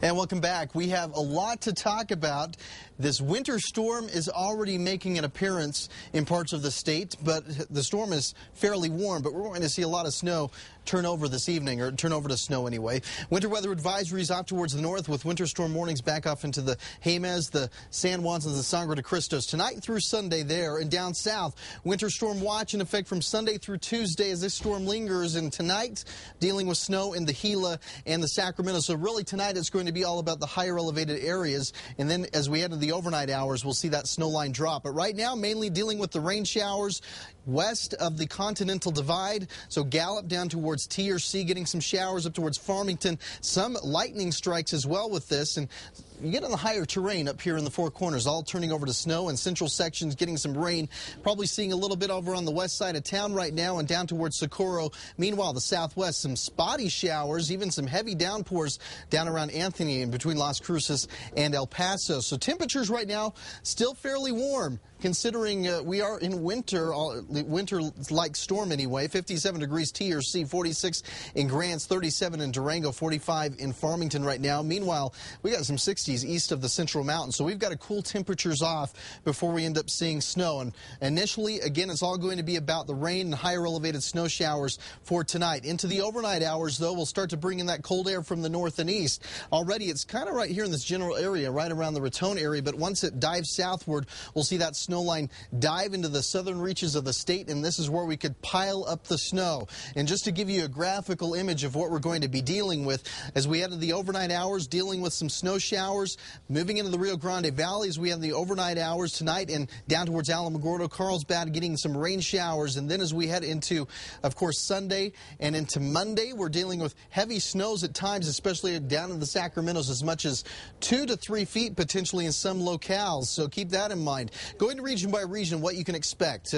And welcome back. We have a lot to talk about. This winter storm is already making an appearance in parts of the state, but the storm is fairly warm, but we're going to see a lot of snow turn over this evening, or turn over to snow anyway. Winter weather advisories off towards the north with winter storm warnings back off into the Jemez, the San Juans, and the Sangre de Cristos tonight through Sunday there. And down south, winter storm watch in effect from Sunday through Tuesday as this storm lingers. And tonight, dealing with snow in the Gila and the Sacramento. So really tonight it's going to be all about the higher elevated areas. And then as we head into the overnight hours, we'll see that snow line drop. But right now, mainly dealing with the rain showers west of the Continental Divide. So Gallup down towards TRC, getting some showers up towards Farmington. Some lightning strikes as well with this. And you get on the higher terrain up here in the Four Corners, all turning over to snow, and central sections getting some rain. Probably seeing a little bit over on the west side of town right now and down towards Socorro. Meanwhile, the southwest, some spotty showers, even some heavy downpours down around Anthony and between Las Cruces and El Paso. So temperatures right now still fairly warm, considering we are in winter-like storm anyway. 57 degrees TRC, 46 in Grants, 37 in Durango, 45 in Farmington right now. Meanwhile, we got some 60s east of the Central Mountains, so we've got to cool temperatures off before we end up seeing snow. And initially, again, it's all going to be about the rain and higher elevated snow showers for tonight. Into the overnight hours, though, we'll start to bring in that cold air from the north and east. Already, it's kind of right here in this general area, right around the Raton area, but once it dives southward, we'll see that snow line dive into the southern reaches of the state, and this is where we could pile up the snow. And just to give you a graphical image of what we're going to be dealing with, as we head into the overnight hours, dealing with some snow showers, moving into the Rio Grande Valley as we have the overnight hours tonight, and down towards Alamogordo, Carlsbad, getting some rain showers. And then as we head into, of course, Sunday and into Monday, we're dealing with heavy snows at times, especially down in the Sacramentos, as much as 2 to 3 feet potentially in some locales. So keep that in mind. Going to region by region, what you can expect.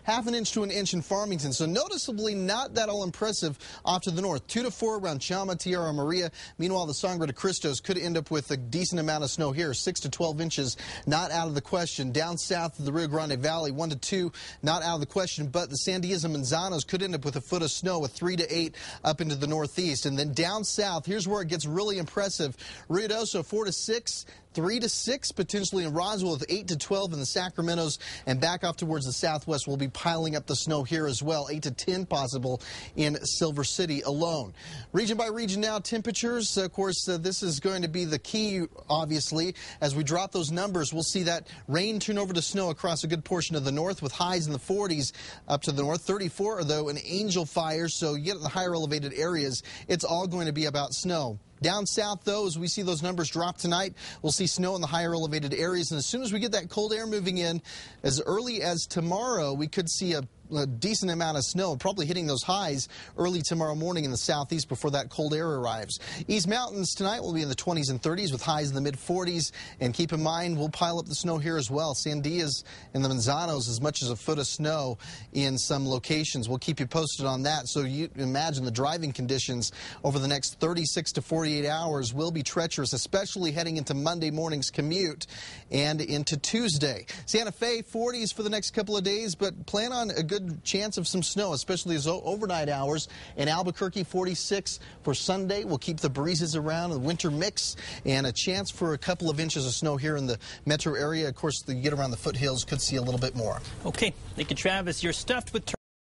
Half an inch to an inch in Farmington, so noticeably not that all impressive off to the north. 2 to 4 around Chama, Tierra Maria. Meanwhile, the Sangre de Cristos could end up with a decent amount of snow here. 6 to 12 inches, not out of the question. Down south of the Rio Grande Valley, 1 to 2, not out of the question. But the Sandias and Manzanos could end up with a foot of snow, with 3 to 8 up into the northeast. And then down south, here's where it gets really impressive. Ruidoso, 4 to 6. 3 to 6 potentially in Roswell, with 8 to 12 in the Sacramentos, and back off towards the southwest we'll be piling up the snow here as well. 8 to 10 possible in Silver City alone. Region by region now, temperatures. Of course, this is going to be the key, obviously. As we drop those numbers, we'll see that rain turn over to snow across a good portion of the north, with highs in the 40s up to the north. 34, though, in Angel Fire, so you get in the higher elevated areas, it's all going to be about snow. Down south, though, as we see those numbers drop tonight, we'll see snow in the higher elevated areas. And as soon as we get that cold air moving in, as early as tomorrow, we could see a decent amount of snow, probably hitting those highs early tomorrow morning in the southeast before that cold air arrives. East Mountains tonight will be in the 20s and 30s with highs in the mid-40s. And keep in mind, we'll pile up the snow here as well. Sandias and the Manzanos, as much as a foot of snow in some locations. We'll keep you posted on that. So you imagine the driving conditions over the next 36 to 48 hours will be treacherous, especially heading into Monday morning's commute and into Tuesday. Santa Fe, 40s for the next couple of days, but plan on a good chance of some snow, especially as overnight hours. In Albuquerque, 46 for Sunday. We'll keep the breezes around, the winter mix, and a chance for a couple of inches of snow here in the metro area. Of course, you get around the foothills, could see a little bit more. Okay, thank you, Travis. You're stuffed with